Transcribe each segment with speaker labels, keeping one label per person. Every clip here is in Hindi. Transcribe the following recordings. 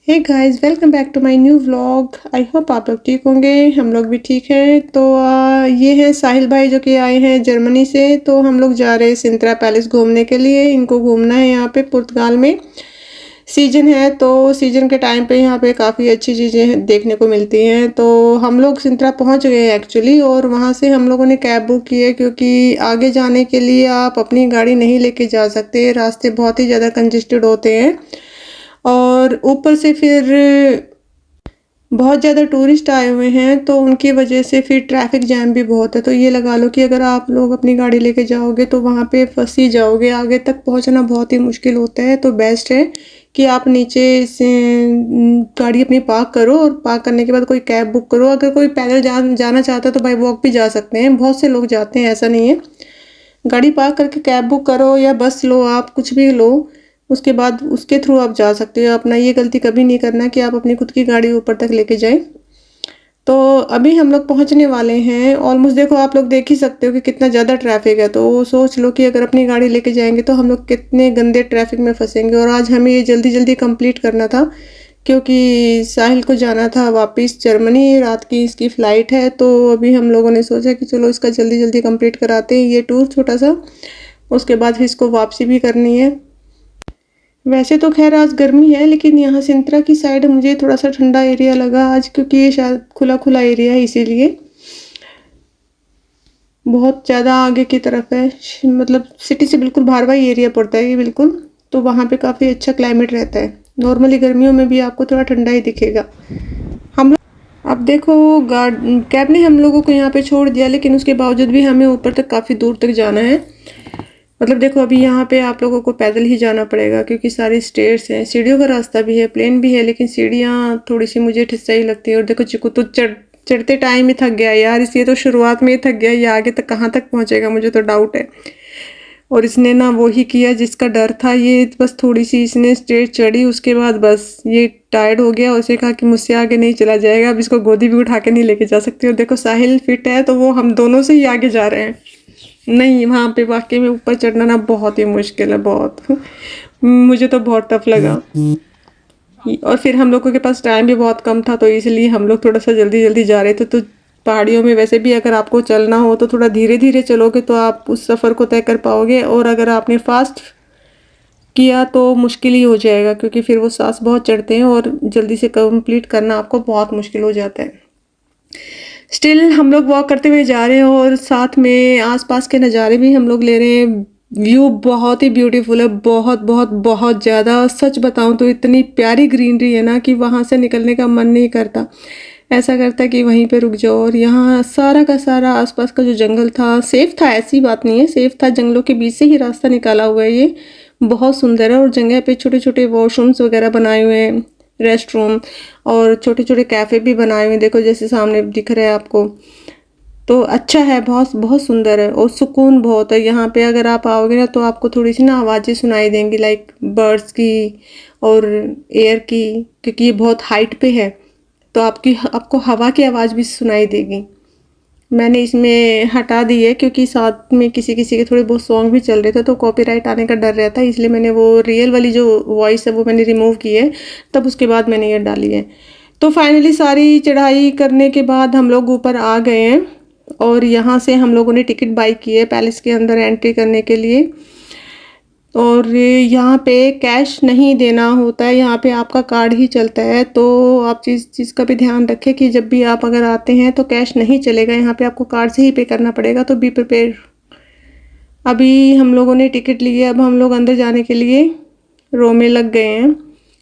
Speaker 1: Hey guys, welcome back to my new vlog. I hope आप लोग ठीक होंगे। हम लोग भी ठीक हैं। तो ये हैं साहिल भाई जो कि आए हैं जर्मनी से। तो हम लोग जा रहे हैं सिंत्रा पैलेस घूमने के लिए। इनको घूमना है यहाँ पे पुर्तगाल में। सीजन है तो सीजन के टाइम पे यहाँ पे काफ़ी अच्छी चीज़ें देखने को मिलती हैं। तो हम लोग सिंत्रा पहुँच गए हैं एक्चुअली, और वहाँ से हम लोगों ने कैब बुक की है क्योंकि आगे जाने के लिए आप अपनी गाड़ी नहीं लेके जा सकते। रास्ते बहुत ही ज़्यादा कंजेस्टेड होते हैं, और ऊपर से फिर बहुत ज़्यादा टूरिस्ट आए हुए हैं तो उनकी वजह से फिर ट्रैफिक जैम भी बहुत है। तो ये लगा लो कि अगर आप लोग अपनी गाड़ी लेके जाओगे तो वहाँ पे फंस ही जाओगे। आगे तक पहुँचना बहुत ही मुश्किल होता है। तो बेस्ट है कि आप नीचे से गाड़ी अपनी पार्क करो, और पार्क करने के बाद कोई कैब बुक करो। अगर कोई पैदल जाना चाहता है तो बाई वॉक भी जा सकते हैं, बहुत से लोग जाते हैं, ऐसा नहीं है। गाड़ी पार्क करके कैब बुक करो या बस लो, आप कुछ भी लो, उसके बाद उसके थ्रू आप जा सकते हो। अपना ये गलती कभी नहीं करना कि आप अपनी खुद की गाड़ी ऊपर तक लेके जाएं। तो अभी हम लोग पहुंचने वाले हैं ऑलमोस्ट। देखो आप लोग देख ही सकते हो कि कितना ज़्यादा ट्रैफिक है। तो सोच लो कि अगर अपनी गाड़ी लेके जाएंगे तो हम लोग कितने गंदे ट्रैफिक में फंसेंगे। और आज हमें ये जल्दी जल्दी कंप्लीट करना था क्योंकि साहिल को जाना था वापस जर्मनी। रात की इसकी फ़्लाइट है। तो अभी हम लोगों ने सोचा कि चलो इसका जल्दी जल्दी कंप्लीट कराते हैं ये टूर छोटा सा। उसके बाद फिर इसको वापसी भी करनी है। वैसे तो खैर आज गर्मी है, लेकिन यहाँ सिंत्रा की साइड मुझे थोड़ा सा ठंडा एरिया लगा आज, क्योंकि ये शायद खुला खुला एरिया है इसीलिए। बहुत ज़्यादा आगे की तरफ है, मतलब सिटी से बिल्कुल बाहर का ही एरिया पड़ता है ये बिल्कुल। तो वहाँ पे काफ़ी अच्छा क्लाइमेट रहता है। नॉर्मली गर्मियों में भी आपको थोड़ा ठंडा ही दिखेगा। हम अब देखो कैब ने हम लोगों को यहाँ पे छोड़ दिया, लेकिन उसके बावजूद भी हमें ऊपर तक काफ़ी दूर तक जाना है। मतलब देखो अभी यहाँ पे आप लोगों को पैदल ही जाना पड़ेगा क्योंकि सारी स्टेयर्स हैं। सीढ़ियों का रास्ता भी है, प्लेन भी है, लेकिन सीढ़ियाँ थोड़ी सी मुझे सही लगती है। और देखो चिकू तो चढ़ते टाइम ही थक गया यार। इसलिए तो शुरुआत में ही थक गया, ये आगे तक कहाँ तक पहुँचेगा मुझे तो डाउट है। और इसने ना वो ही किया जिसका डर था। ये बस थोड़ी सी इसने स्टेज चढ़ी, उसके बाद बस ये टायर्ड हो गया। उसे कहा कि मुझसे आगे नहीं चला जाएगा। अब इसको गोदी भी उठा के नहीं लेके जा सकती। और देखो साहिल फिट है तो वो हम दोनों से ही आगे जा रहे हैं। नहीं, वहाँ पे वाकई में ऊपर चढ़ना ना बहुत ही मुश्किल है, बहुत। मुझे तो बहुत टफ लगा। और फिर हम लोगों के पास टाइम भी बहुत कम था, तो इसलिए हम लोग थोड़ा सा जल्दी जल्दी जा रहे थे। तो पहाड़ियों में वैसे भी अगर आपको चलना हो तो थोड़ा धीरे धीरे चलोगे तो आप उस सफ़र को तय कर पाओगे। और अगर आपने फास्ट किया तो मुश्किल ही हो जाएगा, क्योंकि फिर वो सांस बहुत चढ़ते हैं और जल्दी से कंप्लीट करना आपको बहुत मुश्किल हो जाता है। स्टिल हम लोग वॉक करते हुए जा रहे हैं और साथ में आसपास के नज़ारे भी हम लोग ले रहे हैं। व्यू बहुत ही ब्यूटीफुल है, बहुत बहुत बहुत ज़्यादा। सच बताऊं तो इतनी प्यारी ग्रीनरी है ना कि वहाँ से निकलने का मन नहीं करता। ऐसा करता है कि वहीं पे रुक जाओ। और यहाँ सारा का सारा आसपास का जो जंगल था सेफ था, ऐसी बात नहीं है, सेफ था। जंगलों के बीच से ही रास्ता निकाला हुआ है ये। बहुत सुंदर है। और जगह पे छोटे छोटे वॉशरूम्स वगैरह बनाए हुए हैं, रेस्ट रूम, और छोटे छोटे कैफ़े भी बनाए हुए हैं। देखो जैसे सामने दिख रहा है आपको। तो अच्छा है, बहुत बहुत सुंदर है और सुकून बहुत है यहाँ पे। अगर आप आओगे ना तो आपको थोड़ी सी ना आवाज़ें सुनाई देंगी, लाइक बर्ड्स की और एयर की, क्योंकि ये बहुत हाइट पे है। तो आपको हवा की आवाज़ भी सुनाई देगी। मैंने इसमें हटा दी है क्योंकि साथ में किसी किसी के थोड़े बहुत सॉन्ग भी चल रहे थे, तो कॉपीराइट आने का डर रहता है, इसलिए मैंने वो रियल वाली जो वॉइस है वो मैंने रिमूव की है। तब उसके बाद मैंने ये डाली है। तो फाइनली सारी चढ़ाई करने के बाद हम लोग ऊपर आ गए हैं। और यहाँ से हम लोगों ने टिकट बाई की है पैलेस के अंदर एंट्री करने के लिए। और यहाँ पे कैश नहीं देना होता है, यहाँ पे आपका कार्ड ही चलता है। तो आप चीज़ का भी ध्यान रखें कि जब भी आप अगर आते हैं तो कैश नहीं चलेगा, यहाँ पे आपको कार्ड से ही पे करना पड़ेगा। तो बी प्रिपेयर। अभी हम लोगों ने टिकट ली है, अब हम लोग अंदर जाने के लिए रो में लग गए हैं।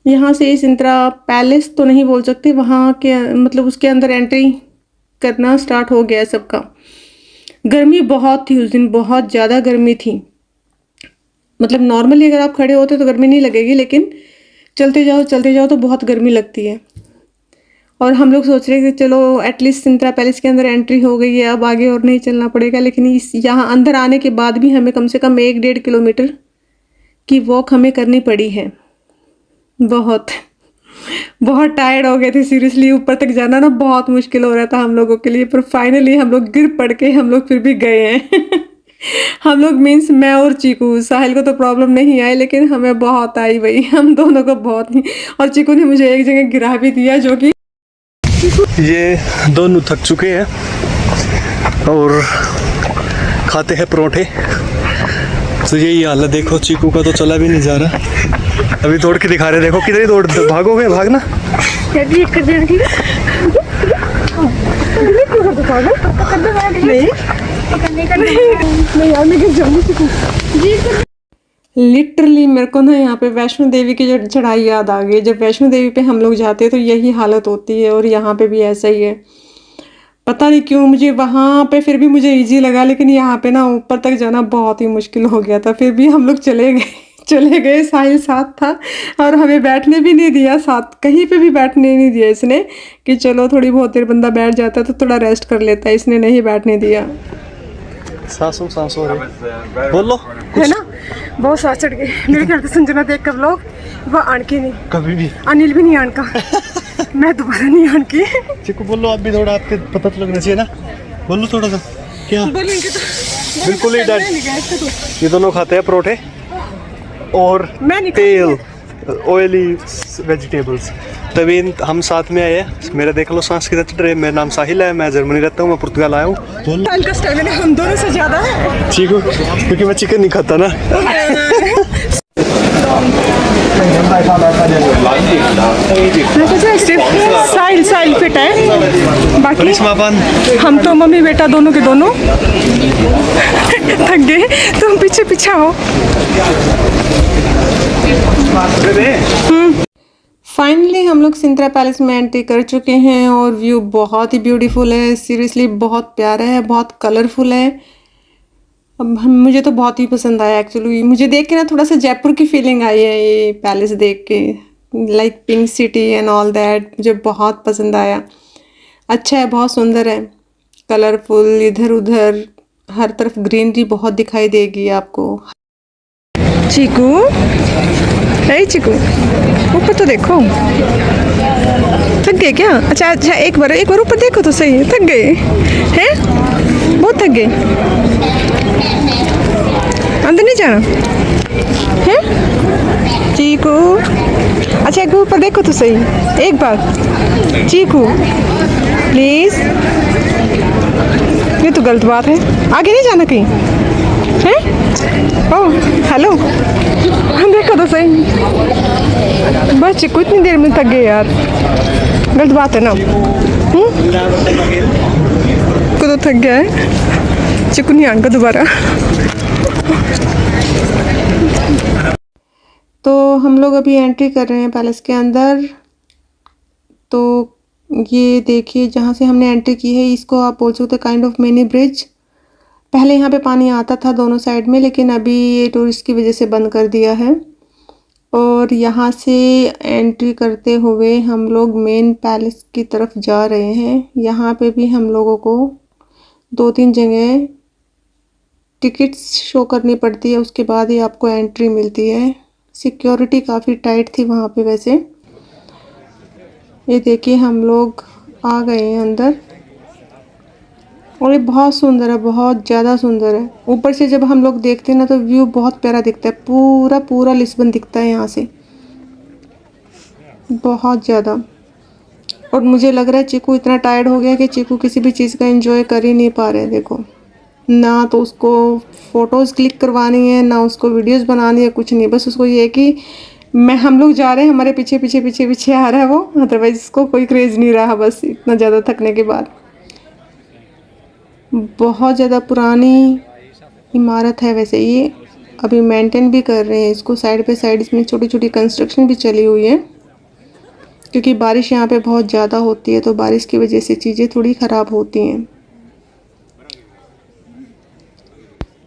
Speaker 1: यहाँ से सिंत्रा पैलेस तो नहीं बोल सकते, वहाँ के मतलब उसके अंदर एंट्री करना स्टार्ट हो गया है सबका। गर्मी बहुत थी उस दिन, बहुत ज़्यादा गर्मी थी। मतलब नॉर्मली अगर आप खड़े होते तो गर्मी नहीं लगेगी, लेकिन चलते जाओ तो बहुत गर्मी लगती है। और हम लोग सोच रहे थे चलो एटलीस्ट सिंत्रा पैलेस के अंदर एंट्री हो गई है, अब आगे और नहीं चलना पड़ेगा। लेकिन इस यहाँ अंदर आने के बाद भी हमें कम से कम 1-1.5 किलोमीटर की वॉक हमें करनी पड़ी है। बहुत बहुत टायर्ड हो गए थे सीरियसली। ऊपर तक जाना ना बहुत मुश्किल हो रहा था हम लोगों के लिए, पर फाइनली हम लोग गिर पड़ के हम लोग फिर भी गए हैं। हम लोग मीन्स मैं और चीकू, साहिल को तो प्रॉब्लम नहीं आई लेकिन हमें बहुत आई भाई, हम दोनों को बहुत ही। और चीकू ने मुझे एक जगह गिरा भी दिया, जो कि
Speaker 2: ये दोनों थक चुके हैं और खाते हैं परोठे। तो यही हाल है, देखो चीकू का तो चला भी नहीं जा रहा, अभी दौड़ के दिखा रहे, देखो किधर दौड़, भागोगे भागना।
Speaker 1: लिटरली मेरे को ना यहाँ पे वैष्णो देवी की जो चढ़ाई याद आ गई। जब वैष्णो देवी पे हम लोग जाते हैं तो यही हालत होती है, और यहाँ पे भी ऐसा ही है। पता नहीं क्यों मुझे वहाँ पे फिर भी मुझे इजी लगा, लेकिन यहाँ पे ना ऊपर तक जाना बहुत ही मुश्किल हो गया था। फिर भी हम लोग चले गए। साहिल साथ था और हमें बैठने भी नहीं दिया, साथ कहीं पे भी बैठने नहीं दिया इसने, कि चलो थोड़ी बहुत देर बंदा बैठ जाता है तो थोड़ा रेस्ट कर लेता है, इसने नहीं बैठने दिया।
Speaker 2: सांसों रे बोलो
Speaker 1: है ना, बहुत सांस चढ़ गई मेरे ख्याल से। संजना देख कर लोग वो आणकी नहीं,
Speaker 2: कभी भी
Speaker 1: अनिल भी नहीं आणका। मैं दोबारा नहीं आणकी।
Speaker 2: चीकू बोलो आप भी, थोड़ा आपके पता तो लगना चाहिए ना, बोलो थोड़ा सा। क्या
Speaker 1: बोलेंगे तो
Speaker 2: बिल्कुल ही डर। ये दोनों खाते हैं परोठे और तेल, ऑयली वेजिटेबल्स। तभी हम साथ में आए हैं। मेरा देख लो सांस कितना चढ़ रहा है। मेरा नाम साहिल है, मैं जर्मनी रहता हूँ, मैं पुर्तगाल आया हूँ।
Speaker 1: का स्टैमिना हम दोनों से ज्यादा है।
Speaker 2: ठीक हो, क्योंकि मैं चिकन नहीं खाता ना।
Speaker 1: सिर्फ साहिल फिट है, बाकी हम तो मम्मी बेटा दोनों के दोनों थक गए। तुम पीछे पीछे हो। फाइनली हम लोग सिंत्रा पैलेस में एंट्री कर चुके हैं, और व्यू बहुत ही ब्यूटीफुल है। सीरियसली बहुत प्यारा है, बहुत कलरफुल है। अब मुझे तो बहुत ही पसंद आया एक्चुअली। मुझे देख के ना थोड़ा सा जयपुर की फीलिंग आई है ये पैलेस देख के, like pink city and all that. मुझे बहुत पसंद आया, अच्छा है, बहुत सुंदर है, कलरफुल। इधर उधर हर तरफ ग्रीनरी बहुत दिखाई देगी आपको। चीकू, हे चीकू, ऊपर तो देखो। थक गए क्या? अच्छा अच्छा, एक बार ऊपर देखो तो सही। थक गए हैं, बहुत थक गए। अंदर नहीं जाना है चीकू? अच्छा एक बार ऊपर देखो तो सही, एक बार। चीकू प्लीज, ये तो गलत बात है, आगे नहीं जाना कहीं है। ओह हेलो, हम देखो तो सही। बस चीकू इतनी देर में थक गए यार, गलत बात है ना। को तो थक गया है, चीकू नहीं आएगा दोबारा। तो हम लोग अभी एंट्री कर रहे हैं पैलेस के अंदर। तो ये देखिए, जहाँ से हमने एंट्री की है इसको आप बोल सकते काइंड ऑफ मिनी ब्रिज। पहले यहाँ पे पानी आता था दोनों साइड में, लेकिन अभी ये टूरिस्ट की वजह से बंद कर दिया है। और यहाँ से एंट्री करते हुए हम लोग मेन पैलेस की तरफ जा रहे हैं। यहाँ पे भी हम लोगों को 2-3 जगह टिकट्स शो करनी पड़ती है, उसके बाद ही आपको एंट्री मिलती है। सिक्योरिटी काफ़ी टाइट थी वहाँ पे वैसे। ये देखिए हम लोग आ गए हैं अंदर, और ये बहुत सुंदर है, बहुत ज़्यादा सुंदर है। ऊपर से जब हम लोग देखते हैं ना तो व्यू बहुत प्यारा दिखता है, पूरा पूरा लिस्बन दिखता है यहाँ से, बहुत ज़्यादा। और मुझे लग रहा है चीकू इतना टायर्ड हो गया कि चीकू किसी भी चीज़ का एंजॉय कर ही नहीं पा रहे। देखो ना, तो उसको फ़ोटोज़ क्लिक करवानी है, ना उसको वीडियोस बनानी है, कुछ नहीं। बस उसको ये है कि हम लोग जा रहे हैं, हमारे पीछे पीछे पीछे पीछे आ रहा है वो। अदरवाइज़ इसको कोई क्रेज़ नहीं रहा, बस इतना ज़्यादा थकने के बाद। बहुत ज़्यादा पुरानी इमारत है वैसे ये, अभी मेंटेन भी कर रहे हैं इसको। साइड पे साइड इसमें छोटी छोटी कंस्ट्रक्शन भी चली हुई है, क्योंकि बारिश यहाँ पे बहुत ज़्यादा होती है, तो बारिश की वजह से चीज़ें थोड़ी ख़राब होती हैं।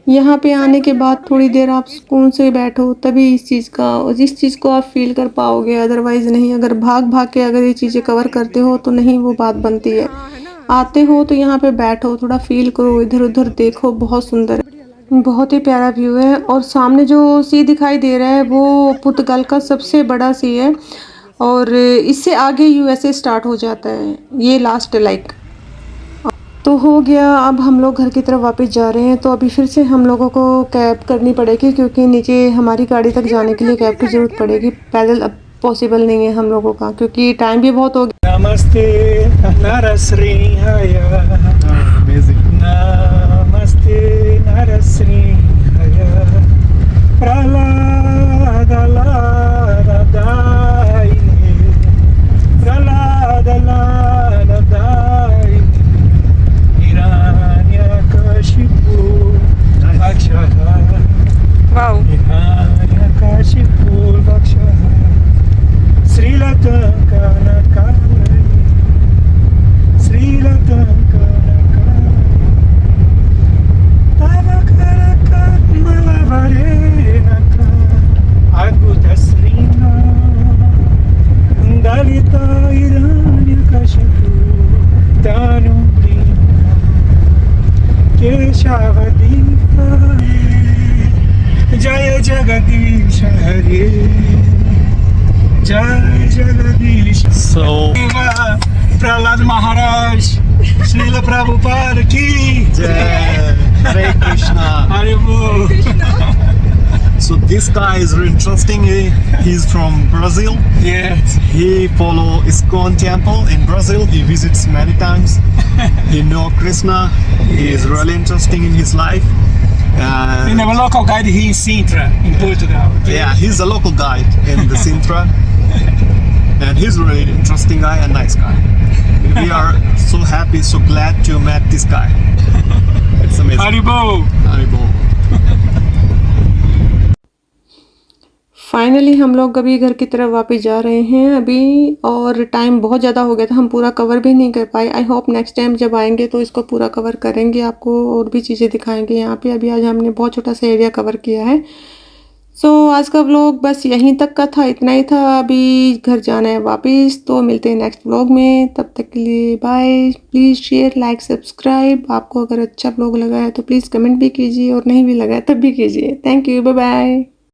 Speaker 1: यहाँ पे आने के बाद थोड़ी देर आप सुकून से बैठो, तभी इस चीज़ को आप फील कर पाओगे। अदरवाइज़ नहीं, अगर भाग भाग के अगर ये चीज़ें कवर करते हो तो नहीं वो बात बनती है। आते हो तो यहाँ पे बैठो, थोड़ा फील करो, इधर उधर देखो, बहुत सुंदर है, बहुत ही प्यारा व्यू है। और सामने जो सी दिखाई दे रहा है वो पुर्तगाल का सबसे बड़ा सी है, और इससे आगे यूएसए स्टार्ट हो जाता है, ये लास्ट लाइक। तो हो गया, अब हम लोग घर की तरफ वापस जा रहे हैं। तो अभी फिर से हम लोगों को कैब करनी पड़ेगी क्योंकि नीचे हमारी गाड़ी तक जाने के लिए कैब की ज़रूरत पड़ेगी। पैदल अब पॉसिबल नहीं है हम लोगों का क्योंकि टाइम भी बहुत हो गया।
Speaker 2: नमस्ते नरसिंहाय, नमस्ते नरसिंहाय, प्रहलादलादायिने, प्रहलादलादायिने, हिरण्यकशिपु भक्षः, हिरण्यकशिपु भक्षः, श्रीलङ्कानकालये, श्रीलङ्कानकालये, तवकरकमलवरेणक अद्भुतश्रीना, दलिता हिरण्यकशिपु तनुप्रीणा, केशवदीपा, जय जगदीश हरे, जय जगदीश। So प्रहलाद महाराज, श्रील प्रभुपाद की
Speaker 3: Jai. Hare Krishna.
Speaker 2: हरे बोल।
Speaker 3: So this guy is really interesting. He's from Brazil.
Speaker 2: Yes.
Speaker 3: He follow ISKCON temple in Brazil. He visits many times. He know Krishna. He is really interesting in his life.
Speaker 2: In our local guide here in Sintra, in Portugal.
Speaker 3: Yeah, he's a local guide in the Sintra. And he's really interesting guy and nice guy. We are so happy, so glad to meet this guy. It's amazing.
Speaker 2: Hari बोल।
Speaker 3: Haribol.
Speaker 1: फाइनली हम लोग अभी घर की तरफ वापस जा रहे हैं अभी, और टाइम बहुत ज़्यादा हो गया था, हम पूरा कवर भी नहीं कर पाए। आई होप नेक्स्ट टाइम जब आएंगे तो इसको पूरा कवर करेंगे, आपको और भी चीज़ें दिखाएंगे यहाँ पे। अभी आज हमने बहुत छोटा सा एरिया कवर किया है। सो आज का व्लॉग बस यहीं तक का था, इतना ही था। अभी घर जाना है वापस, तो मिलते हैं नेक्स्ट व्लॉग में। तब तक के लिए bye. Please share, like, subscribe. आपको अगर अच्छा व्लॉग लगा है तो प्लीज़ कमेंट भी कीजिए, और नहीं भी लगा है तब भी कीजिए। Thank you, bye bye.